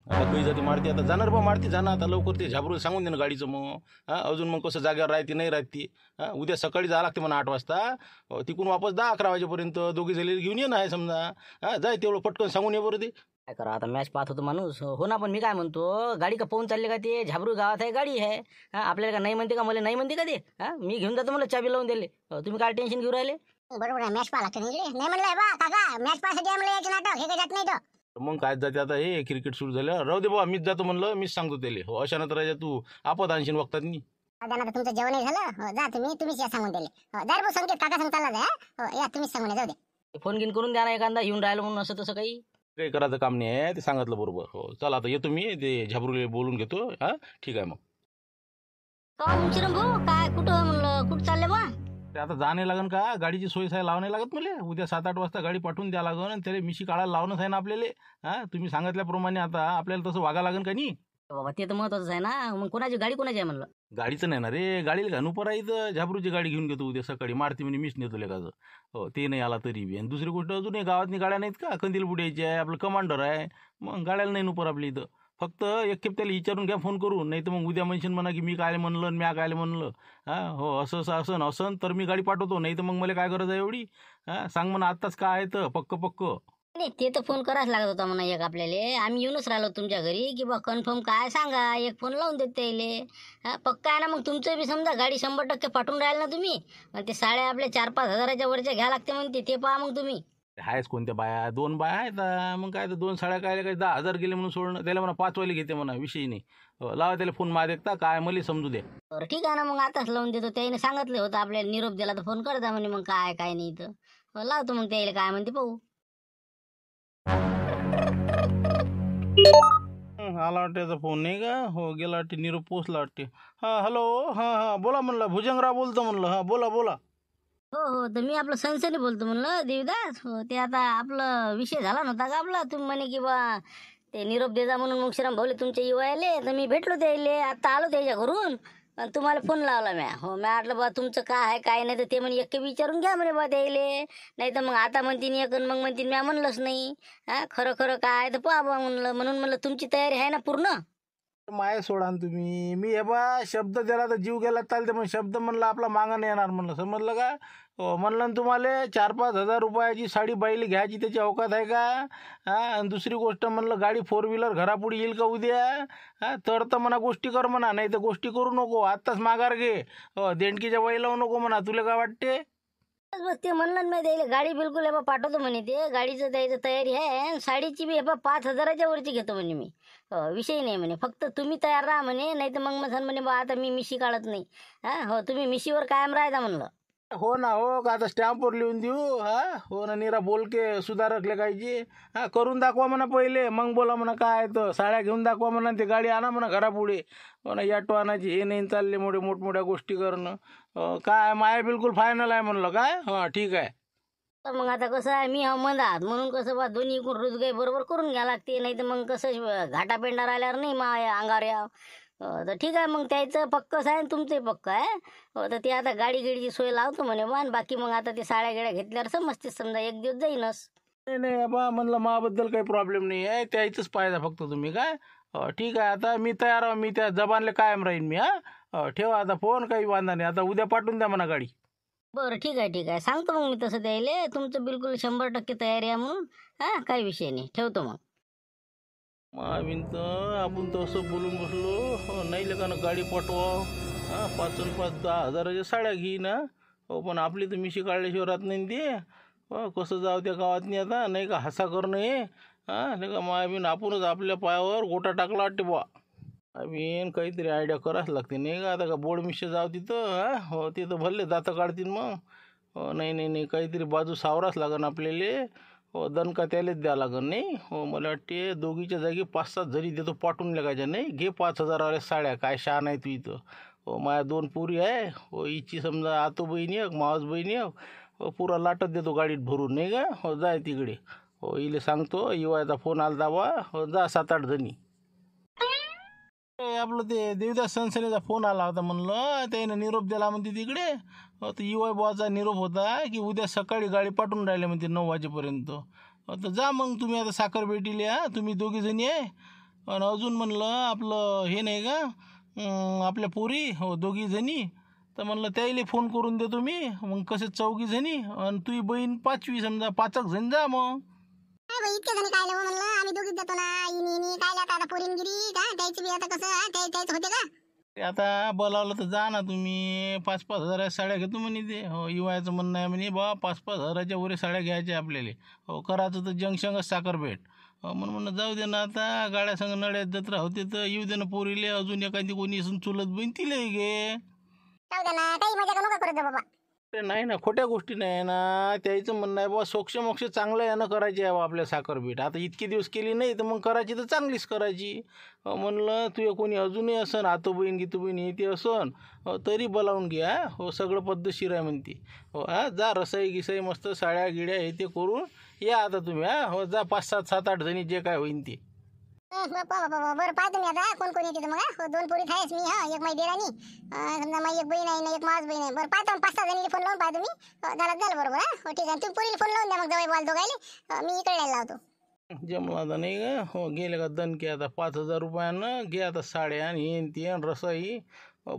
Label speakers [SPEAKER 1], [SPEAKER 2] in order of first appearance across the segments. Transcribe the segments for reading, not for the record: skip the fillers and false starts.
[SPEAKER 1] आता काही जाती मारते, आता जाणार बा मारते जाणं आता लवकर, ते झाबरू सांगून दे ना गाडीचं मग. अजून मग कसं जागेवर राहते नाही राहते. उद्या सकाळी जावं लागते म्हणा 8 वाजता. तिकून वापस 10-11 वाजेपर्यंत दोघी झाले घेऊन ये ना आहे समजा. जाय तेवढं पटकन सांगून ये बरं ते.
[SPEAKER 2] काय करा आता, मॅच पाहत होतो माणूस. हो ना, पण मी काय म्हणतो, गाडी का पाहून चालले का ते? झाबरू गावात आहे, गाडी आहे. आपल्याला का नाही म्हणते का? मला नाही म्हणते का ते? मी घेऊन जातो, मला चाबी लावून दिले. तुम्ही काय टेन्शन घेऊ राहिले?
[SPEAKER 3] बरोबर आहे, मॅच पाहा लागते नाही म्हणलंय बा काका, मॅच पाहायसाठी आम्हाला यायचं नाटक हे काय जात नाही तो.
[SPEAKER 1] मग काय जाते आता, हे क्रिकेट सुरू झालं. राहू दे बाबा, मीच जातो म्हणलं, मीच सांगतो त्याला. हो अशा नंतर राजा तू आपत आणशील वक्तात नाही.
[SPEAKER 3] आता तुमचं जेवण झालं, जा तुम्हीच या सांगून दिले. जा रे संकेत, काका सांग चालला जा. या तुम्हीच सांगून जाऊ दे.
[SPEAKER 2] फोन गिन करून द्या ना एखादा, येऊन राहिलं म्हणून असं तसं काही.
[SPEAKER 1] काही करायचं काम नाही आहे, ते सांगितलं बरोबर. हो चला आता येतो मी, ते झाबरूला बोलून घेतो. ठीक आहे मग.
[SPEAKER 2] मुंशीराम भाऊ, काय कुठं म्हणलं, कुठं चालले बा?
[SPEAKER 1] ते आता जाणे लागन का, गाडीची सोय साय लावणे लागत मला. उद्या 7-8 वाजता गाडी पाठवून द्या लागन, आणि त्याला मिशी काढायला लावणंच आहे ना आपल्याला. तुम्ही सांगितल्याप्रमाणे आता आपल्याला तसं वागा लागन का नाही?
[SPEAKER 2] बाबा ते तर महत्वाचं आहे ना. मग कोणाची गाडी कोणाची आहे म्हणलं?
[SPEAKER 1] गाडीचं नाही ना रे, गाडीला घालू पर इथं झाबरूची गाडी घेऊन घेतो उद्या सकाळी. मारती म्हणजे मीच नेतो लेखाचं. हो ते नाही आला तरी बी. आणि दुसरी गोष्ट, अजूनही गावातनी गाड्या नाहीत का? कंदील बुड्याची आहे, आपलं कमांडर आहे. मग गाड्याला नाही नुपर आपल्या इथं. फक्त एक खेप त्याला विचारून घ्या फोन करून, नाही तर मग उद्या म्हणशील म्हणा की मी काय म्हणलं आणि म्या काय म्हणलं. हो असं असं असं तर मी गाडी पाठवतो, नाही तर मग मला काय गरज आहे एवढी? सांग म्हणा आत्ताच काय आहे तर पक्क पक्क.
[SPEAKER 2] नाही ते तर फोन करायच लागत होता म्हणा एक आपल्याला. आम्ही येऊनच राहिलो तुमच्या घरी की बा कन्फर्म काय सांगा, एक फोन लावून देत त्याले. पक्का आहे ना मग तुमचं बी? समजा गाडी 100% पाठवून राहील ना तुम्ही. आणि ते साड्या आपल्या 4-5 हजाराच्या वरच्या घ्या लागते म्हणते, ते पहा मग तुम्ही.
[SPEAKER 1] आहेच कोणत्या बाया? 2 बाया आहेत. मग काय तर 2 साड्या काय काय 10,000 गेले म्हणून सोडणं त्याला म्हणा, 5 वाले घेते म्हणा, विषय नाही. लावा त्याला फोन मार एकता, काय मला समजू दे.
[SPEAKER 2] बरं ठीक आहे ना, मग आताच लावून देतो. त्याने सांगितलं होतं आपल्याला, निरोप दिला तर फोन करता म्हणे. मग काय काय नाही तर लावतो मग, त्याला काय म्हणते पाहू.
[SPEAKER 1] आला वाटते त्याचा फोन नाही का? हो गेला वाटते, निरोप पोचला वाटते. हॅलो, बोला म्हणलं, भुजंगराव बोलतो म्हणलं. बोला बोला.
[SPEAKER 2] हो हो, तर मी आपलं सनसनी बोलतो म्हणलं, देवदास. हो ते आता आपलं विषय झाला नव्हता का आपला? तुम्ही म्हणे की बा ते निरोप देजा म्हणून मुंशीराम भाऊले तुमच्या युवायले. तर मी भेटलो त्याले, आता आलो त्याच्या घरून आणि तुम्हाला फोन लावला म्या. हो मी म्हटलं बा तुमचं काय आहे काय नाही. तर ते म्हणे एक विचारून घ्या म्हणे बा त्याले, नाही तर मग आता म्हणतीन एक मग म्हणतीन म्या म्हणलंच नाही. खरं खरं काय तर पहा बा म्हणलं. म्हणून म्हणलं तुमची तयारी आहे ना पूर्ण?
[SPEAKER 1] माय सोडा ना तुम्ही. मी हे बा शब्द दिला तर जीव गेला चालते, पण शब्द म्हणलं आपला मागा नाही येणार म्हणलं, समजलं का? हो म्हणलं ना तुम्हाला, 4-5 हजार रुपयाची साडी बाईला घ्यायची त्याची अवकात आहे का? आणि दुसरी गोष्ट म्हणलं, गाडी 4 व्हीलर घरापुढे येईल का उद्या? तर म्हणा गोष्टी कर म्हणा, नाही तर गोष्टी करू नको. आत्ताच माघार घे. देणकीच्या बाई लावू नको म्हणा. तुला काय वाटते?
[SPEAKER 2] बस ते म्हणलं ना, द्यायला गाडी बिलकुल हे बा पाठवतो म्हणे. ते गाडीचं द्यायचं तयारी आहे, आणि साडीची बी हे बा 5 हजाराच्या वरची घेतो म्हणे मी. विषय नाही म्हणे, फक्त तुम्ही तयार राहा म्हणे. नाही तर मग म्हणे बा आता मी मिशी काढत नाही. हो तुम्ही मिशीवर कायम राहायचा म्हणलं.
[SPEAKER 1] हो ना, हो का आता स्टॅम्पवर लिहून देऊ? हो ना, निरा बोलके सुधारकले कायची. करून दाखवा म्हणा पहिले, मग बोला म्हणा काय तर. साड्या घेऊन दाखवा म्हणा, ते गाडी आणा म्हणा घरापुढे. हो ना, याटो आणायची हे नाही चालले मोठमोठ्या गोष्टी करणं. काय माय बिलकुल फायनल आहे म्हणलं काय? ठीक आहे.
[SPEAKER 2] तर मग आता कसं आहे, मी हा मंदात म्हणून कसं बा दोन्ही रोजगाई बरोबर करून घ्या लागते. नाही तर मग कसं घाटा पेंडा राहिल्यावर नाही मा अंगावर या. तर ठीक आहे मग, त्याचं पक्कच आहे आणि तुमचंही पक्क आहे. तर ते आता गाडी गिडीची सोय लावतो म्हणे बा. आणि बाकी मग आता ते साड्या गिड्या घेतल्यावर समजते, समजा एक दिवस जाईनच.
[SPEAKER 1] नाही बा म्हणलं, माबद्दल काही प्रॉब्लेम नाही आहे, त्याहीच पाहिजे फक्त तुम्ही काय. ठीक आहे, आता मी तयार आहे. मी त्या जबानला कायम राहीन मी. ठेवा आता फोन, काही वांधा नाही. आता उद्या पाठवून द्या म्हणा गाडी.
[SPEAKER 2] बरं ठीक आहे ठीक आहे, सांगतो मग मी तसं द्यायले. तुमचं बिलकुल 100% तयारी आहे म्हणून. काही विषय नाही, ठेवतो मग.
[SPEAKER 1] मावीन तर आपण तसं बोलून बसलो. नाही लेकानं गाडी पाठवा. 5-5, 10 हजाराच्या साड्या घेईन. हो पण आपली तर मिशी काढल्याशिवाय राहत नाही ते. कसं जाऊ त्या गावात नाही आता, नाही का हसा करणं हे. नाही का मावीन आपणच आपल्या पायावर गोटा टाकला वाटते बा. आम्ही काहीतरी आयडिया करावंच लागते नाही का? आता का बोर्ड मिशी जाऊ तिथं. हो तिथं भरले दातं काढतील मग. हो नाही नाही नाही, काहीतरी बाजू सावराच लागन आपल्याला. हो दणका त्यालाच द्या लागन नाही. हो मला वाटते दोघीच्या जागी 5-7 जरी देतो पाठवून लागायच्या. नाही घे 5,000 वाल्या साड्या, काय शान आहे तू इथं. हो माझ्या 2 पुरी आहे. हो हिची समजा आतो बहिणी एक, मावस बहिणी एक. हो पुरा लाटत देतो गाडीत भरून नाही का? हो जाय तिकडे. हो इले सांगतो युवाचा फोन आला बा. हो जा 7-8 जणी. आपलं ते देवदास सनसनेचा फोन आला होता म्हणलं, त्याने निरोप दिला म्हणते तिकडे. तर युवा बुवाचा निरोप होता की उद्या सकाळी गाडी पाठवून राहिले म्हणते 9 वाजेपर्यंत. तर जा मग तुम्ही आता साखर भेटीले. तुम्ही 2 जणी आहे. आणि अजून म्हणलं आपलं हे नाही का आपल्या पोरी हो दोघी जणी, तर म्हणलं त्याला फोन करून देतो मी, मग कसे 4 जणी आणि तुझी बहीण 5वी समजा 5 जण जा मग.
[SPEAKER 3] काय बाई इतके जण काय म्हणलं आम्ही दोघीच जातो ना. इनी इनी काय आता पोरीनगिरी का त्याची बी आता कसं त्याच होते का.
[SPEAKER 1] ते आता बोलावलं तर जा ना तुम्ही. 5-5 हजाराच्या साड्या घेतो म्हणे ते. हो युवायचं म्हणणं आहे म्हणे बा 5-5 हजाराच्या वर साड्या घ्यायच्या आपल्याला. हो करायचं तर जंक्शनच साखरपेठ. हो म्हणून जाऊ दे ना आता, गाड्या संग नड्यात जत्रा होते तर येऊ दे ना पोरीले. अजून एखादी कोणी असून चुलत बहीण तिलाही घे.
[SPEAKER 3] जाऊ दे ना काही मजा नका करत जा बाबा.
[SPEAKER 1] अरे नाही ना, खोट्या गोष्टी नाही ना. त्याचं म्हणणं आहे बा सोक्ष मोक्ष चांगलं यानं करायची आहे बा आपल्या साखरपेठ. आता इतके दिवस केली नाही तर मग करायची तर चांगलीच करायची. म्हणलं तुझे कोणी अजूनही असन आतो बहीण गीतू बहीण येते असन तरी बोलावून घ्या. हो सगळं पद्धतशीर आहे म्हणते. हो जा रसाई गिसाई मस्त साड्या गिड्या हे ते करून या आता तुम्ही. हो जा 5-7-7-8 जणी जे काय होईन ते.
[SPEAKER 3] बरं पाहतो मी आता कोण कोण येते मग. 2 पोरी आहेस मी. एक माझी देराणी समजा माझी एक बहीण आहे ना एक माझ बहीण आहे. बरं पाहतो 5-6 जणीला फोन लावून पाहतो मी. झालं बरोबर. हो ठीक आहे तुम्ही पोरीला फोन लावून द्या मग जवळ बोल दोघायले मी इकडे यायला लावतो.
[SPEAKER 1] जमला आता नाही का. हो गेले का दणके आता 5,000 रुपयानं घे आता साड्या आणि येईन ती आणि रसाई.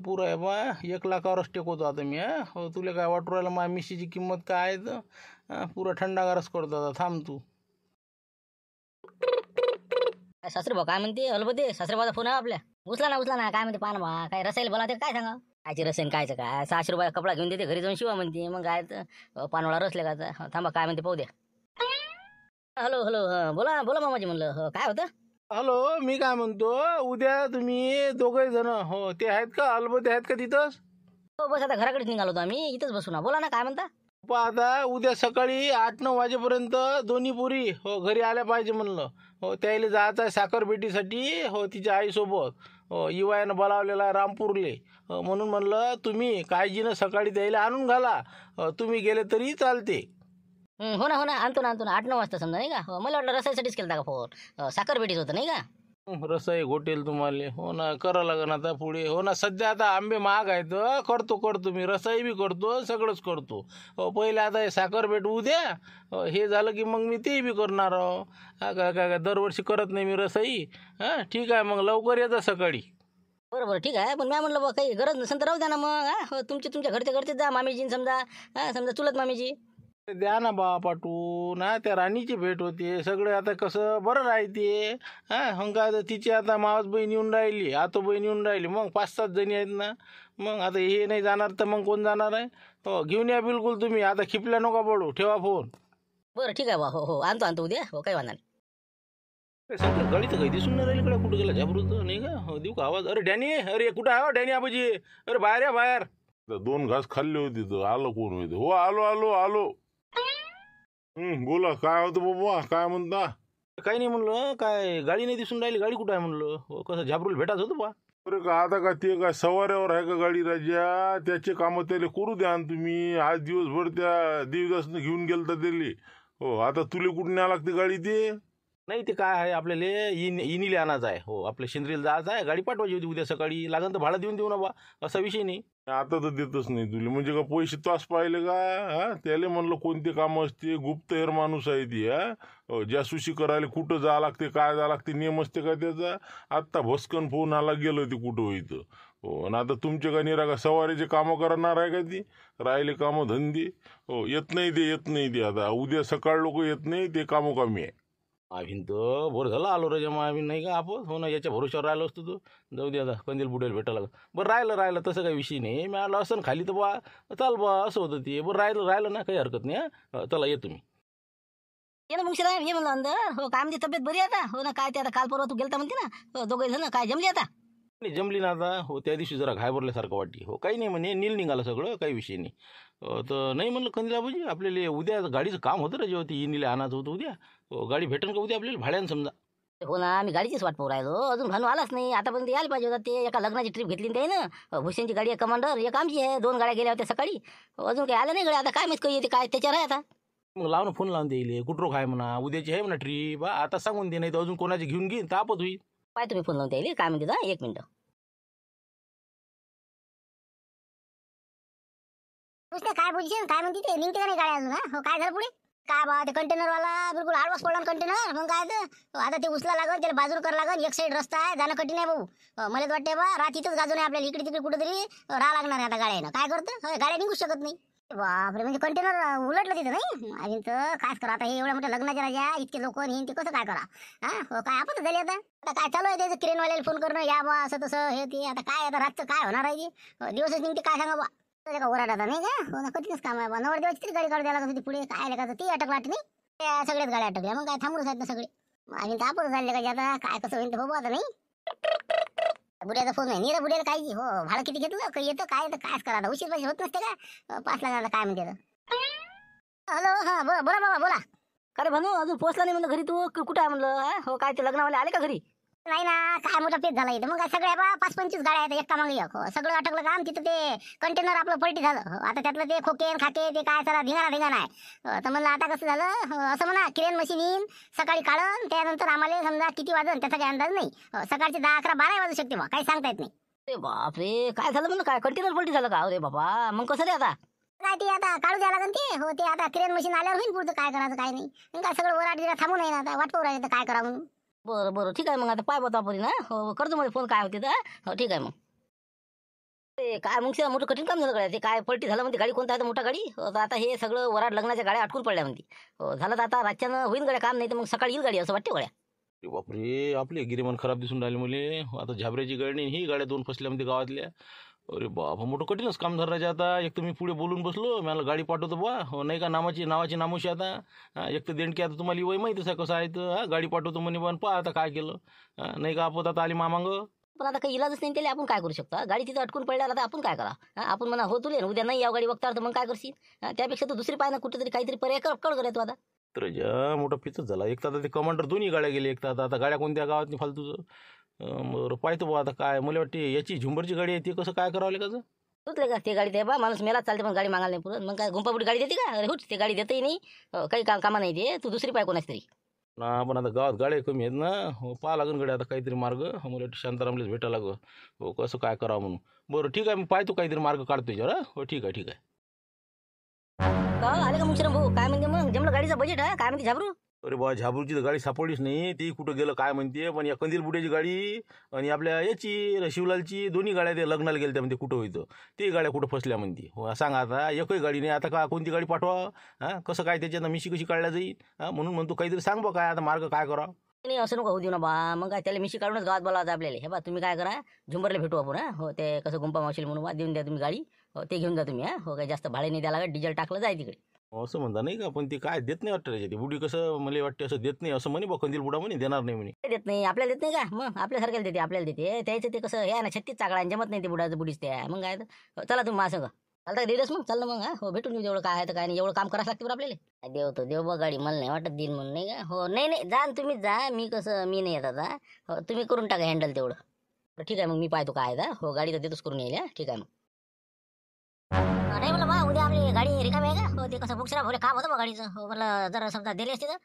[SPEAKER 1] पुरं आहे बा 1 लाखावरच टेकवतो आता मी. हो तुला काय वाटू राहिलं मा मिशीची किंमत काय आहे तर पुरा थंडागारच करतो आता. थांब तू.
[SPEAKER 2] सासरे भाऊ काय म्हणते अलबते. सासरे भाऊचा फोन आहे आपल्या. उचला ना काय म्हणते पाहा ना बा. काय रसायला बोलावते काय सांगा. कायची रसायन कायचं काय. 600 रुपये कपडा घेऊन देते घरी जाऊन शिवा म्हणते. मग काय तर पानवळा रसले का. थांबा काय म्हणते पाहू द्या. हॅलो बोला मामाजी म्हणलं. काय होतं.
[SPEAKER 1] हॅलो मी काय म्हणतो उद्या तुम्ही दोघे जण हो ते आहेत का अलबते आहेत का तिथंच.
[SPEAKER 2] हो बस आता घराकडेच निघालो होतो आम्ही. इथंच बसू ना. बोला ना काय म्हणता.
[SPEAKER 1] आता उद्या सकाळी 8-9 वाजेपर्यंत दोन्ही पोरी हो घरी आल्या पाहिजे म्हणलं. हो त्याला जायचं आहे साखरपेटीसाठी. हो तिच्या आईसोबत. हो युवायानं बोलावलेला आहे रामपूरले. म्हणून म्हणलं तुम्ही काळजीनं सकाळी त्याला आणून घाला. तुम्ही गेले तरी चालते.
[SPEAKER 2] हो ना आणतो ना 8-9 वाजता समजा नाही का. मला वाटलं रसायसाठीच केलं का फोन. साखरपेटीच होतं नाही का.
[SPEAKER 1] रसाई घोटेल तुम्हाला. हो ना करा लागन आता पुढे. हो ना सध्या आता आंबे महाग आहेत. करतो मी रसाई बी करतो सगळंच करतो. हो पहिले आता हे साखरपेठ होऊ द्या. हे झालं की मग मी ते बी करणार. काय दरवर्षी करत नाही मी रसाई. ठीक आहे मग लवकर येतं सकाळी.
[SPEAKER 2] बरोबर ठीक आहे. पण मी म्हणलं बा काही गरज नसेल तर राहू द्या ना मग. तुमच्या घरचे जा मामीजी समजा चुलत मामीजी.
[SPEAKER 1] द्या ना बा पाठवून. त्या राणीची भेट होते सगळं आता कसं बरं राहते. मग काय तर तिची आता मावस बहीण येऊन राहिली आतो बहीण येऊन राहिली. मग 5-7 जणी आहेत ना. मग आता हे नाही जाणार तर मग कोण जाणार आहे. हो घेऊन या बिलकुल तुम्ही. आता खिपल्या नका पडू. ठेवा फोन.
[SPEAKER 2] बरं ठीक आहे बा. हो आणतो उद्या. हो काही वांधा नाही.
[SPEAKER 1] सध्या गाडी तर काही दिसून नाही राहिली. इकडे कुठं गेला झाबरूत नाही का. हो देऊ का आवाज. अरे डॅनी अरे कुठं आहे डॅनी आबाजी. अरे बाहेर या बाहेर.
[SPEAKER 4] 2 घास खाल्ले होते तर आलं कोण होते. हो आलो. बोला काय होतं बाबा काय म्हणता.
[SPEAKER 1] काही नाही म्हणलं काय गाडी नाही दिसून राहिली. गाडी कुठं आहे म्हणलं. हो कसं झाबरूल भेटायचं होतं बा.
[SPEAKER 4] अरे का आता का ते काय सवाऱ्यावर आहे का गाडी राजा. त्याचे कामं त्याला करू द्या ना तुम्ही. आज दिवसभर त्या देवदासनं घेऊन गेलता त्याले. हो आता तुले कुठून न्यावं लागते गाडी ते.
[SPEAKER 1] नाही ते काय आहे आपल्याला इनीले आणायचं आहे. हो आपल्या शेंद्रीला जायचं आहे. गाडी पाठवायची होती उद्या सकाळी. लागन तर भाडं देऊन देऊ ना बा. असा विषय नाही.
[SPEAKER 4] आता तर देतच नाही तुले. म्हणजे का पैसे तास पाहिले का. त्याला म्हणलं कोणते कामं असते. गुप्तहेर माणूस आहे ती. जासूसी करायला कुठं जावं लागते काय जावं लागते नियम असते का त्याचा. आत्ता भस्कन फोन आला गेलं ते कुठं होईतं. हो आणि आता तुमचे का निरा का सवारीचे कामं करणार आहे का ती. राहिले कामं धंदे. हो येत नाही ते आता उद्या सकाळ लोक येत नाही ते कामं कमी आहे.
[SPEAKER 1] मावीन तर बोर झालं आलो रे मावीन नाही का आपण. हो ना याच्या भरोश्यावर राहिलो असतो तू. जाऊ दे आता कंदील बुडेल भेटायला. बरं राहिलं तसं काही विषय नाही. मी आलो असं खाली तर बा चाल बा असं होतं ते. बरं राहिलं ना काही हरकत नाही. चला ये तुम्ही.
[SPEAKER 2] ये ना मुंशी ये म्हणलं अंदर. हो काय म्हणते तब्येत बरी आता. हो ना काय ते आता काल परवा तू गेलता म्हणते ना. दोघे जण काय जमली आता.
[SPEAKER 1] नाही जमली ना आता. हो त्या दिवशी जरा घाबरल्यासारखं वाटते. हो काही नाही म्हणे नील निघालं सगळं काही विषय नाही. तर नाही म्हणलं कंदिलाबाजी आपल्याला उद्या गाडीचं काम होतं रे जेव्हा ती इनीला आणायचं होतं उद्या. गाडी भेटेल का उद्या आपल्याला भाड्यानं समजा.
[SPEAKER 2] हो ना आम्ही गाडीचीच वाट पाहू राहिलो. अजून भानू आलाच नाही. आतापर्यंत यायला पाहिजे होता. ते एका लग्नाची ट्रिप घेतली ते ना. भूषणची गाडी आहे कमांडर. एक आमची आहे. 2 गाड्या गेल्या होत्या सकाळी. अजून काही आलं नाही गाडी. आता काय माहित काही येते काय त्याच्यावर आहे आता.
[SPEAKER 1] मग लावून फोन लावून देईल कुठं काय म्हणा उद्याची आहे म्हणा ट्रीप. आता सांगून दे नाही तर अजून कोणाची घेऊन घेईन तापत होईल.
[SPEAKER 2] पाय तुम्ही फोन लावून द्यायला काय म्हणते 1 मिनिट.
[SPEAKER 3] काय बोलशील काय म्हणते ते निघते का नाही गाड्या अजून. हो काय झालं पुढे. काय बा ते कंटेनरवाला बिलकुल आडवास पडला कंटेनर. मग काय तर आता ते उचला लागल, त्याला बाजूला करा लागल. एक साईड रस्ता आहे, जाणं कठीण आहे भाऊ. मला तर वाटते बा रात इथंच गाजून आहे आपल्याला. इकडे तिकडे कुठेतरी राहा लागणार आहे आता गाड्यानं. काय करतं, गाड्या निघू शकत नाही. बापरे, म्हणजे कंटेनर उलटलं तिथं नाही. अजून तर कायच करा आता, हे एवढ्या मोठ्या लग्नाच्या राजा इतके लोक हे ते कसं काय करा. काय आपण झाले आता काय चालू आहे त्याचं क्रेनवाल्याला फोन करणं, या बा असं तसं हे ते. आता काय आता रातचं काय होणार आहे ते, दिवसच निघते काय सांगा बा. का ओराड आता नाही का, कठीणच काम आहे बा. नवरदेवाची तरी गाडी काढू द्यायला कसं पुढे काय लेखाचं ती अटक वाटत नाही. त्या सगळ्याच गाड्या अटकल्या, मग काय थांबूच आहेत ना सगळे. आणि तर आपण झाले का आता काय कसं होईल बघू आता. नाही बुड्याचा फोन नाही, नीरा बुड्याला काय हो भाडं किती घेतलं काही येतं काय तर कायच करा आता. उशीर पैसे होत नसते का, 5 लाख काय म्हणते. हॅलो, हा बोला बोला बाबा बोला.
[SPEAKER 2] अरे भानू अजून पोहोचला नाही म्हणलं घरी तू, कुठं आहे म्हणलं. हो काय ते लग्नावाले आले का घरी.
[SPEAKER 3] नाही ना, काय मोठा पेच झाला इथं. मग काय सगळ्या बा 5-25 गाड्या आहेत एका मागे एक. सगळं अटकलं काम तिथं. ते कंटेनर आपलं पलटी झालं. आता त्यातलं ते खोके खाके ते काय सरा धिंगाणा आहे. तर म्हणलं आता कसं झालं, असं म्हणा क्रेन मशीन येईन सकाळी काढून, त्यानंतर आम्हाला समजा किती वाजन त्याचा काही अंदाज नाही. सकाळचे 10, 11, 12 वाजू शकते बा, काही सांगता येत नाही.
[SPEAKER 2] अरे बापरे, काय झालं म्हणलं, काय कंटेनर पलटी झालं का. अरे बाबा मग कसं रे आता.
[SPEAKER 3] काय ते आता काढू द्यायला लागेल ते. हो ते आता क्रेन मशीन आल्यावर होईल पुढचं, काय करायचं काय नाही. मग काय सगळं वराट गिरा थांबू नाही ना आता, वाट पाहू राहिले तर काय करा म्हणून.
[SPEAKER 2] बरं बरं ठीक आहे मग आता पाय बता परी ना. हो करतो मध्ये फोन काय होते तर. हो ठीक आहे मग. ते काय मग मोठं कठीण काम झालं काय, ते काय पलटी झालं म्हणते. गाडी कोणता आहे तर मोठा गाडी. तर आता हे सगळं वराड लग्नाच्या गाड्या अटकून पडल्या म्हणते. हो झालं तर आता रातच्यानं होईल गाड्या काम, नाही तर मग सकाळी येईल गाडी असं वाटते गाड्या.
[SPEAKER 1] अरे बापरे, आपले गिरेमान खराब दिसून राहिले मुले. आता झाबऱ्याची गाडी नाही, ही गाड्या 2 फसल्यामध्ये गावातल्या. अरे बाबा, मोठं कठीणच काम झालं राजा. आता एक तर मी पुढे बोलून बसलो, मला गाडी पाठवतो बा. हो नाही का, नावाची नामोशी आता. एक तर देणकी आता तुम्हाला वय माहितीच आहे कसं आहे तर. गाडी पाठवतो म्हणे पण पहा आता काय केलं. नाही का आपत आता आली मामांग.
[SPEAKER 2] पण आता काही इलाजच नाही त्याला, आपण काय करू शकतो. गाडी तिथं अटकून पडल्यावर आता आपण काय करा. आपण म्हणा हो तुले उद्या नाही या गाडी बघता तर मग काय करशील. त्यापेक्षा तू दुसरी पाय ना कुठेतरी काहीतरी पर्याय कळ करे तू आता.
[SPEAKER 1] तर मोठा पिचच झाला. एक तर आता ते कमांडर दोन्ही गाड्या गेले. एक तर आता गाड्या कोणत्या गावात नाही फालतूचं. बरं पाहतो बा आता काय. मला वाटते याची झुंबरची गाडी आहे ती कसं काय करावं का.
[SPEAKER 2] तुझले का ते गाडी दे बा, माणूस मेला चालते पण गाडी मागायला नाही पुरत. मग काय गुंपापुटी गाडी देते का. अरे हुट ते गाडी देतही नाही. काही कामा नाही ते. तू दुसरी पाय कोणाच तरी
[SPEAKER 1] ना. पण आता गावात गाड्या कमी आहेत ना. हो पाहा लागेल गाड्या आता काहीतरी मार्ग. मला वाटतं शांतारामलेच भेटायला लागं. हो कसं काय करावं म्हणून. बरं ठीक आहे, मी पाहतो काहीतरी मार्ग काढतो याच्यावर. हो ठीक आहे ठीक आहे.
[SPEAKER 2] आले का मग भाऊ, काय म्हणते मग जमलं गाडीचं बजेट आहे काय म्हणते झाबरू.
[SPEAKER 1] अरे बा, झाबरूची तर गाडी सापडलीच नाही. ती कुठं गेलं काय म्हणते. पण या कंदील बुड्याची गाडी आणि आपल्या याची शिवलालची दोन्ही गाड्या ते लग्नाला गेल्या त्या म्हणते कुठं होतं. ते गाड्या कुठं फसल्या म्हणते. हो सांगा आता, एकही गाडी नाही आता. का कोणती गाडी पाठवा. कसं काय त्याच्यानं मिशी कशी काढल्या जाईल. म्हणून म्हणतो काहीतरी सांग बा काय आता मार्ग काय करा.
[SPEAKER 2] नाही असं नको होऊ देऊ ना बा. मग काय त्याला मिशी काढूनच गावात बोलावं आपल्याला. हे बा तुम्ही काय करा, झुंबरला भेटू आपण. हो ते कसं गुंपा मावशील म्हणून बा देऊन द्या तुम्ही गाडी. हो ते घेऊन जा तुम्ही. हो काय जास्त भाडे नाही द्यायला लागत, डिझेल टाकलं जाय तिकडे.
[SPEAKER 1] असं म्हणता नाही का. पण ती काय देत नाही वाटतं त्याच्यात. ती बुडी कसं मला वाटते असं देत नाही असं म्हणे बा. कंदील बुडा म्हणे देणार नाही म्हणे.
[SPEAKER 2] ते देत नाही आपल्याला देत नाही का. मग आपल्यासारख्याला देते आपल्याला देते. त्याचं ते कसं हे ना 36 चाकळा जमत नाही ते बुडाचं बुडीच त्या. मग काय तर चला तुम्ही माझं चालतं दिलंच मग चाललं मग. हो भेटून घेऊ जेवढं काय आहे तर काय नाही. एवढं काम करावं लागते बरं आपल्याला. देव तो देव बा गाडी मला नाही वाटत देईन म्हणून नाही का. हो नाही नाही जा तुम्हीच जा. मी कसं मी नाही येत आता. हो तुम्ही करून टाका हँडल तेवढं. ठीक आहे मग मी पाहतो काय आहे. हो गाडी तर देतोच करून येईल. ठीक आहे मग.
[SPEAKER 3] नाही मला बा उद्या आपली गाडी रिकामी आहे का. हो ते कसं बुकशरा भोले काम होतं बा गाडीचं. हो मला जर समजा दिली असते तर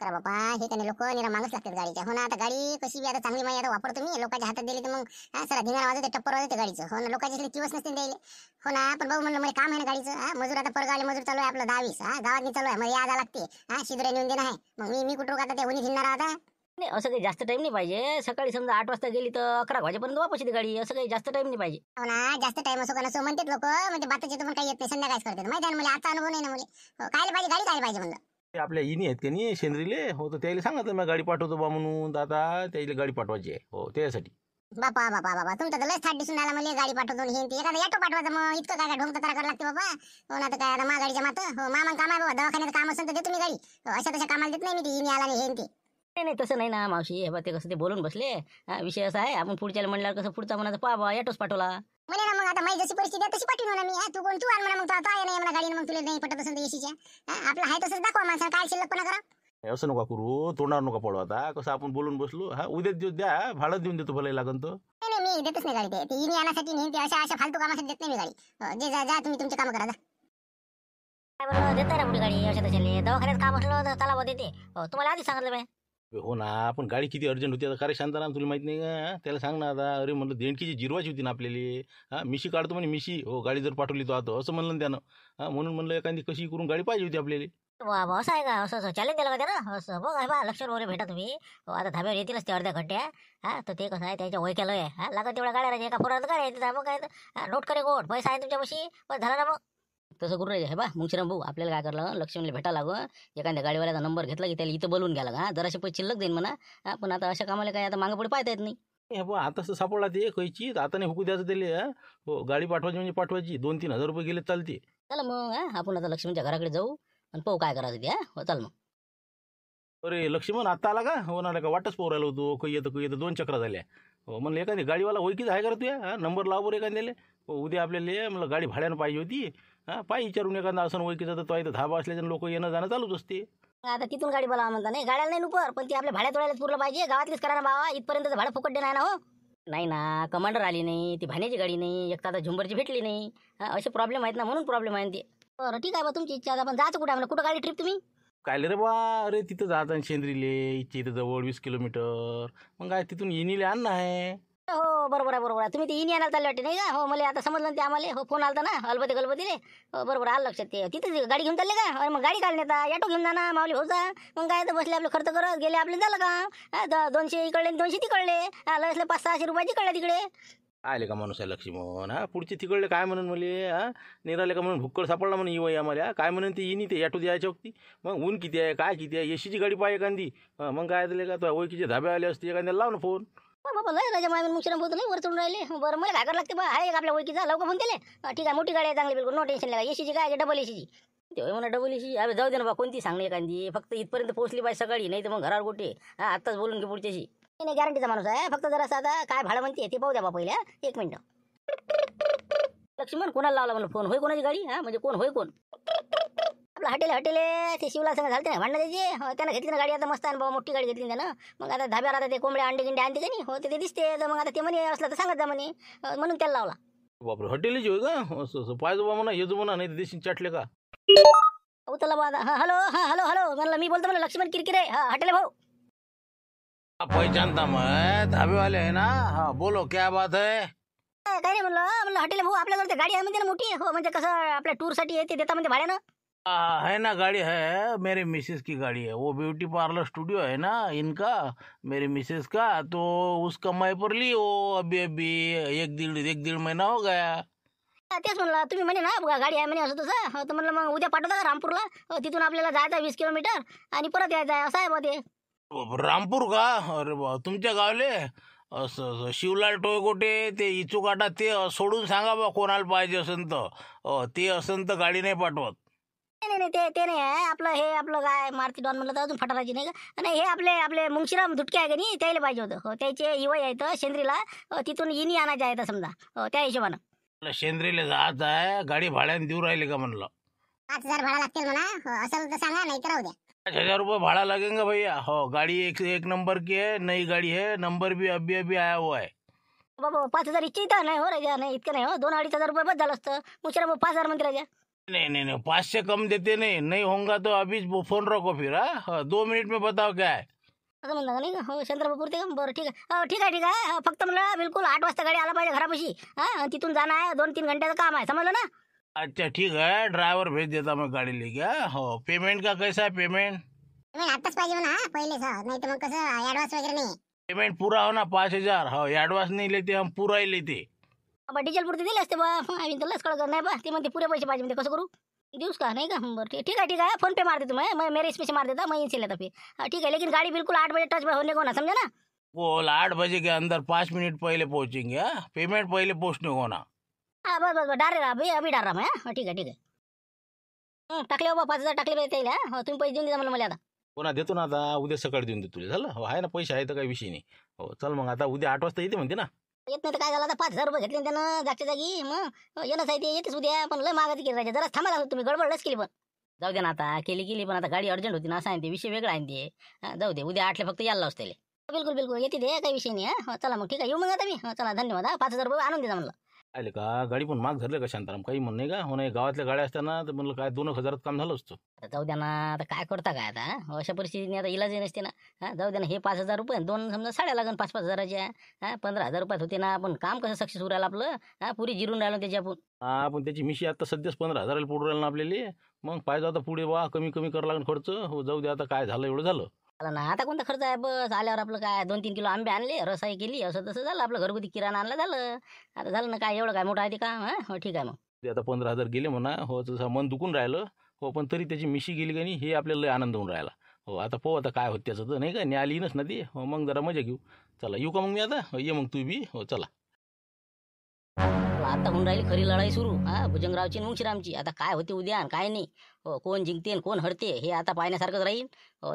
[SPEAKER 3] करा बाबा. हे त्याने लोक निरा मागच लागतात गाडीच्या. हो ना आता गाडी कशी बी आता चांगली माहिती आता वापरतो मी. लोकांच्या हातात दिली तर मग सरा धिंगाणा वाजवते टप्पर वाजवते गाडीचं. हो ना लोकांच्या किवच नसते द्यायला. हो ना पण भाऊ म्हणलं मला काम आहे ना गाडीचं. मजूर आता परगावले मजूर चालू आहे आपलं 10-20. गावात चालू आहे मला यादा लागते. शिदुऱ्या नेऊन देणं आहे. मग मी कुठं आता त्या होणी धिंगणार आता.
[SPEAKER 2] नाही असं काही जास्त टाइम नाही पाहिजे. सकाळी समजा 8 वाजता गेली तर 11 वाजेपर्यंत वापस येते गाडी. असं काही जास्त टाइम नाही पाहिजे.
[SPEAKER 3] हो ना जास्त टाइम असो का नसो म्हणतात लोक. म्हणजे बाताचे तर पण काही येत नाही. संध्याकाळीच करतात माहिती आहे ना. मला आता अनुभव नाही ना मुले. काय पाहिजे गाडी काय पाहिजे म्हणलं.
[SPEAKER 1] ते आपल्या इनी आहेत का नाही शेंद्रीले. हो तर त्याला सांगा मी गाडी पाठवतो बा म्हणून. आता त्याला गाडी पाठवायची आहे. हो त्यासाठी.
[SPEAKER 3] बापा बापा बाबा तुमचं तर लयच थाट दिसून आला मला. गाडी पाठवतो हे ते एखादा ऑटो पाठवायचं. मग इतकं काय ढोंग तक्रार करावं लागते बाबा. हो ना तर काय आता गाडीच्या मात. हो मामा काम आहे बाबा. दवाखान्यात काम असेल तर देतो मी गाडी. अशा तशा कामाला देत नाही मी. ती आला नाही हे ते.
[SPEAKER 2] नाही नाही तसं नाही ना मावशी. हे बा ते कसं ते बोलून बसले. विषय असा आहे आपण पुढच्याला म्हणल्यावर कसं पुढचा म्हणाचं पा बा ऑटोच पाठवला.
[SPEAKER 3] म्हणे ना मग आता माझी जशी परिस्थिती आहे तशी पाठवून म्हणा मी. तू कोण तू आण म्हणा मग. तो आहे नाही म्हणा गाडीनं. मग तुला नाही पटत असेल तर एसीच्या. आपलं आहे तसंच दाखवा माणसाला. काय शिल्लकपणा करा.
[SPEAKER 1] असं नका करू. तोंडावर नका पडू आता. कसं आपण बोलून बसलो. उद्या दिवस द्या. भाडं देऊन देतो भले लागन तर.
[SPEAKER 3] नाही नाही मी देतच नाही गाडी. ते इनी आणण्यासाठी नाही. ते अशा फालतू कामासाठी देत नाही मी गाडी. जे जा तुम्ही तुमचे काम करा. काय बरं देताय ना पुढे गाडी अशा तशाने. दवाखान्यात काम असलं तर कालावधी देते. तुम्हाला आधी सांगितलं बाय.
[SPEAKER 1] हो ना पण गाडी किती अर्जंट होती आता. खरे शांताराम तुला माहित नाही का. त्याला सांग ना आता. अरे म्हणलं देणकीची जिरवायची होती ना आपल्याला. मिशी काढतो म्हणे मिशी. हो गाडी जर पाठवली तो आता असं म्हणलं त्यानं. म्हणून म्हणलं एखादी कशी करून गाडी पाहिजे होती आपल्याला.
[SPEAKER 2] वा वा, असं आहे का? असं असं चॅलेंज दिलं का त्यानं? असं बघ आहे बा, लक्षात वगैरे भेटा तुम्ही. हो, आता धाब्यावर येतीलच ते अर्ध्या घंट्या. हा, तर ते कसं आहे, त्याच्या वय केलं आहे. हा, लागत तेवढ्या गाड्या राहायच्या, एका फोरात गाड्या येतात. मग काय तर, नोट करे कोण पैसा आहे तुमच्यापाशी, बस झालं ना मग. तसं करून राहिले हे बा मुंगशिराम भाऊ, आपल्याला काय करलं, लक्ष्मणला भेटा लागं. एखाद्या गाडीवाल्याचा नंबर घेतला की त्याला इथं बोलवून घ्यायला हा, जराशे पैसे शिल्लक देईन म्हणा. हा, पण आता अशा कामाला काय आता मागं पुढे पाहता येत नाही.
[SPEAKER 1] हे बा आता असं सापडला ते कैची, आता नाही हुकू द्यायचं त्याला. हो, गाडी पाठवायची म्हणजे पाठवायची. 2-3 हजार रुपये गेले चालते.
[SPEAKER 2] चला मग हा, आपण आता लक्ष्मणच्या घराकडे जाऊ आणि पाहू काय करायचं ते. हा, हो, चल मग.
[SPEAKER 1] अरे लक्ष्मण आता आला का? हो ना, का वाटच पाहू राहिलो होतो. काही येतं 2 चक्रा झाल्या. हो, म्हणलं एखादी गाडीवाला ओळखीचा आहे का रे तुया? हा, नंबर लाव बरं एखाद्याला. हो, उद्या आपल्याला म्हणलं गाडी भाड्यानं पाहिजे होती. हा, पाय विचारून एखादा असं ओळखीचा, तर तो इथं धाबा असल्याच्या लोक येणं जाणं चालूच असते.
[SPEAKER 2] आता तिथून गाडी बोलावा म्हणता नाही, गाड्याला नाही नुपर, पण ती आपल्या भाड्यात तोडायला पुरलं पाहिजे. गावातलीच करा ना बाबा, इथपर्यंत भाडं फुकट नाही ना. हो नाही ना, कमांडर आली नाही, ती भाण्याची गाडी नाही, एक तर आता झुंबरची भेटली नाही. हा, असे प्रॉब्लेम आहेत ना, म्हणून प्रॉब्लेम आहे ते. बरं ठीक आहे बा, तुमची इच्छा. आता पण जायचं कुठं आम्हाला? कुठं गाडी ट्रिप तुम्ही?
[SPEAKER 1] काय रे बा, अरे तिथं जात शेंद्रीले, इच्छे इथं जवळ 20 किलोमीटर. मग काय तिथून येणीले आणणं आहे.
[SPEAKER 2] हो बरोबर आहे, बरोबर आहे. तुम्ही ते इनी आणायला चालले वाटते नाही का? हो, मला आता समजलं ना ते आम्हाला. हो, फोन आलता ना अलबते गलबतीले. हो बरोबर आलं लक्षात. ते तिथेच गाडी घेऊन चालले का? अरे मग गाडी काढून येता, ऑटो घेऊन जा ना माऊली भाऊचा. मग काय तर बसले आपलं खर्च करत गेले, आपले झालं का? हा, 200 इकडले 200 तिकडले. हा, लसले 500-600 रुपये तिकडले तिकडे.
[SPEAKER 1] आले का माणूस आहे लक्ष्मण? हा, पुढचे तिकडले काय म्हणून मले? हा, निघाले का म्हणून भुक्कड सापडला म्हणून येऊ आम्हाला. काय म्हणून ते येणी ते ऑटो द्यायच्या वक्ती. मग ऊन किती आहे, काय किती आहे, एसीची गाडी पाहिजे एखादी. मग काय दिले का तो ओळखीचे धाबे आले असते, एखाद्याला लाव ना फोन.
[SPEAKER 2] बाबा लय राजा माय मुक्षरम बोलतो नाही, वर चढून राहिले. बरं मला काय करावं लागते बा? आहे एक आपल्या ओळखीचा, लवकर फोन केले. ठीक आहे, मोठी गाडी आहे चांगली, बिलकुल नो टेन्शन लागा. एसीची काय, डबल एसीची. ते म्हणा डबल एसी. अरे जाऊ दे ना बा, कोणती सांगणे एखादी, फक्त इथपर्यंत पोहोचली पाहिजे सकाळी, नाही तर मग घरावर कुठे. हा, आत्ताच बोलून घे पुढच्याशी. नाही गॅरंटीचा माणूस आहे, फक्त जरा आता काय भाडं म्हणते ते पाहू द्या बा पहिल्या. 1 मिनिट. लक्ष्मण कोणाला लावला म्हणलं फोन? होय कोणाची गाडी? हा, म्हणजे कोण होय कोण? आपलं हटेले ते शिवला संग झालं ना भांडणं त्याचे. हो, त्यानं घेतली ना गाडी, आता मस्त आहे बाबा, मोठी गाडी घेतली त्यानं. मग आता धाब्यावर आता ते कोंबड्या अंडे गिंडे आणते का नाही. हो, ते दिसते. तर मग आता ते म्हणे असलं तर सांगत जा म्हणे. म्हणून त्याला लावला.
[SPEAKER 1] बापरे, हॉटेलची होय का? असं असं पाहिजे बा म्हणा, येजो म्हणा, नाही तर देशील चाटले का.
[SPEAKER 2] उचलला बा आता. हा हॅलो, हा हॅलो हॅलो म्हणलं, मी बोलतो म्हणलं लक्ष्मण किरकिरे. हा, हटेले भाऊ.
[SPEAKER 1] पहचानता मैं, धाबे वाले है ना? हाँ बोलो, क्या बात है?
[SPEAKER 2] काय नाही म्हणलं हॉटेल भाऊ, आपल्याकडे ते गाडी आहे म्हणते ना मोठी. हो, म्हणजे कसं आपल्या टूरसाठी येते, देता म्हणते भाड्यानं.
[SPEAKER 1] है ना, गाड़ी है, मेरे मिसेस की गाड़ी है। वो ब्यूटी पार्लर स्टूडियो है ना इनका, मेरी मिसेस का, तो उसका मैं पर ली वो अभी अभी 1-1.5 महीना हो गया।
[SPEAKER 2] तेच म्हणलं, तुम्ही म्हणे ना गाडी आहे म्हणे असं तसं. हो, तर म्हणलं मग उद्या पाठवता का रामपूरला? हो, तिथून आपल्याला जायचं 20 किलोमीटर आणि परत यायचं आहे, असं आहे बा ते.
[SPEAKER 1] रामपूर का? अरे बा, तुमच्या गावले असं असं शिवलाल टोयगोटे ते इचुकाटा ते सोडून सांगा बा, कोणाला पाहिजे असेल तर. ते असेल तर गाडी नाही पाठवत.
[SPEAKER 2] नाही नाही, ते नाही आहे आपलं. हे आपलं काय मारुती डॉन म्हणलं तर अजून फटाराची नाही का? नाही, हे आपले मुंगशीराम धुटके आहे का नाही, त्याला पाहिजे होतं. हो, त्याचे युवा आहेत शेंद्रीला. तिथून इनी आणायचे आहेत समजा. हो, त्या हिशोबानं.
[SPEAKER 1] शेंद्रीला जात आहे, गाडी भाड्याने देऊ राहिले का म्हणलं?
[SPEAKER 3] 5,000 भाडा लागतील म्हणा. हो, असेल तर सांगा, नाही तर राहू द्या.
[SPEAKER 1] 5,000 रुपये भाड़ा लगेगा भैया। हो, गाड़ी एक नंबर की है, नई गाड़ी है, नंबर भी अभी अभी आया हुआ है।
[SPEAKER 2] बाबा 5,000 इच्छा इथं नाही हो राजा, नाही इतकं नाही हो. 2-2.5 रुपये बस झालं असतं. मुंगशीराम 5,000 म्हणते राजा.
[SPEAKER 1] नहीं नहीं नहीं, 5 से कम देते नहीं होगा तो अभी फोन रखो फिर। हाँ, 2 मिनट में बताओ क्या है।
[SPEAKER 2] असं म्हणलं का नाही का? हो, चंद्रबाबू पुरते का? बरं ठीक आहे. हो, ठीक आहे. फक्त म्हणलं बिलकुल 8 वाजता गाडी आला पाहिजे घरापाशी. हा, तिथून जाणं आहे, 2-3 घंट्याचं काम आहे, समजलं ना?
[SPEAKER 1] अच्छा ठीक है, ड्राइवर भेज देता मैं गाड़ी लेके। हो, पेमेंट का कैसा है पेमेंट?
[SPEAKER 3] तुम्ही आत्ताच पाहिजे म्हणा पहिलेच. नाही तर मग कसं ऍडव्हान्स वगैरे नाही.
[SPEAKER 1] पेमेंट पूरा होना 5,000। हो, एडवांस नहीं लेते हम, पूरा ही लेते।
[SPEAKER 2] बाबा डिझेल पुरते दिले असते बा. आम्ही तर लस कळत नाही बा. ते म्हणते पुरे पैसे पाहिजे, म्हणते कसं करू? देऊस का? नाही का? बरं ठीक आहे. फोन पे मार दे तुम्हें, मैं मेरे इसमें से मार देता, मैं इनसे लेता फिर. हाँ ठीक है, लेकिन गाड़ी बिल्कुल 8 बजे टच होने को ना, समझे ना?
[SPEAKER 1] वो 8 बजे के अंदर 5 मिनट पहले पहुंचेंगे। हाँ, पेमेंट पहले पहुंचने को ना।
[SPEAKER 2] हाँ बस डाल रहा भाई, अभी डाल रहा मैं. हाँ ठीक आहे. टाकले बाबा 5,000 टाकले पाहिजे त्याला. हो, तुम्ही पैसे देऊन द्या मला आता.
[SPEAKER 1] पुन्हा देतो ना, आता उद्या सकाळी देऊन देतो तुला. झालं? हो, आहे ना पैसे, आहे तर काही विषय नाही. हो, चल मग आता उद्या 8 वाजता येते म्हणते ना.
[SPEAKER 2] येत नाही तर काय झालं, आता 5,000 रुपये घेतले त्यानं जागच्या जागी. मग येणंच आहे ते, येतेच उद्या. पण लय मागायची केली राजा, जरा थांबा लागलो तुम्ही, गडबडच केली. पण जाऊ दे ना, आता केली पण आता गाडी अर्जंट होती ना, असं आहे ते, विषय वेगळा आहे ते. जाऊ दे, उद्या 8ला फक्त यायला लावस त्याला. बिलकुल येते ते, काही विषय नाही. हो चला मग ठीक आहे, येऊ मग आता मी. चला धन्यवाद. 5,000 रुपये आणून द्या म्हणलं.
[SPEAKER 1] आले का गाडी पण माग धरले का शांताराम, काही म्हण नाही का? हो नाही, गावातल्या गाड्या असताना तर म्हणलं काय 2,000 काम झालं असतं.
[SPEAKER 2] आता जाऊ द्या ना, आता काय करता काय आता अशा परिस्थितीने आता इलाजही नसते ना. जाऊ द्या ना, हे 5,000 रुपये दोन समजा साड्या लागन 5-5 हजाराच्या. 15,000 रुपयात होते ना. आपण काम कसं सक्सेस राहिलं आपलं. पुरी जिरून राहिलो त्याची आपण.
[SPEAKER 1] हा, पण त्याची मिशी आता सध्याच 15,000 पडू राहिलं ना आपल्याला. मग पाहिजे आता पुढे बा कमी कमी करावं लागेल खर्च. हो जाऊ द्या, आता काय झालं एवढं झालं.
[SPEAKER 2] आला ना, आता कोणता खर्च आहे? बस आल्यावर आपलं काय 2-3 किलो आंबे आणले, रसाई केली, असं तसं झालं आपलं. घरगुती किराणा आणला, झालं. आता झालं ना, काय एवढं काय मोठं आहे ते काम? हो ठीक आहे मग.
[SPEAKER 1] ते आता 15,000 गेले म्हणा. हो तसं मन दुखून राहिलं. हो पण तरी त्याची मिशी गेली का नाही हे आपल्याला लय आनंद होऊन राहिला. हो आता पाहू आता काय होत त्याचं, तर नाही का न्यायला येईनच ना ते. हो मग जरा मजा घेऊ. चला येऊ का मग मी आता? हो, ये मग तू बी. हो चला.
[SPEAKER 2] आता होऊन राहिली खरी लढाई सुरू. भुजंगरावची आणि मुंशीरामची. आता काय होते उद्या आणि काय नाही. हो कोण जिंकते आणि कोण हरते हे आता पाहण्यासारखंच राहील.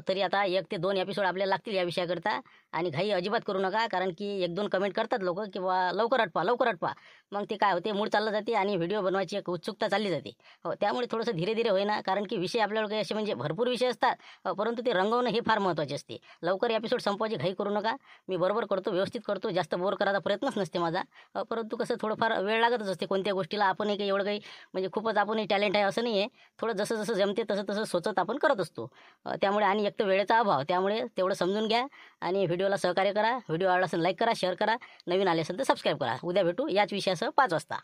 [SPEAKER 2] तरी आता 1 ते 2 एपिसोड आपल्याला लागतील या विषयाकरता. आणि घाई अजिबात करू नका, कारण की 1-2 कमेंट करतात लोक की बा लवकर अटपा लवकर अटपा. मग ते काय होते, मूड चाललं जाते आणि व्हिडिओ बनवायची एक उत्सुकता चालली जाते. हो त्यामुळे थोडंसं धीरे धीरे होईना, कारण की विषय आपल्याला काही असे म्हणजे भरपूर विषय असतात. परंतु ते रंगवणं हे फार महत्त्वाचे असते. लवकर एपिसोड संपवायची घाई करू नका. मी बरोबर करतो, व्यवस्थित करतो, जास्त बोर करायचा प्रयत्नच नसते माझा. परंतु कसं थोडंफार वेळ लागतच असते कोणत्या गोष्टीला. आपणही काही एवढं काही म्हणजे खूपच आपणही टॅलेंट आहे असं नाही आहे. थोडं जसं जसं जमते तसं तसं सोचत आपण करत असतो. त्यामुळे आणि एक तर वेळेचा अभाव, त्यामुळे तेवढं समजून घ्या आणि व्हिडिओला सहकार्य करा. व्हिडिओ आवडला असेल लाईक करा, शेअर करा, नवीन आले असेल तर सबस्क्राईब करा. उद्या भेटू याच विषयासह 5 वाजता.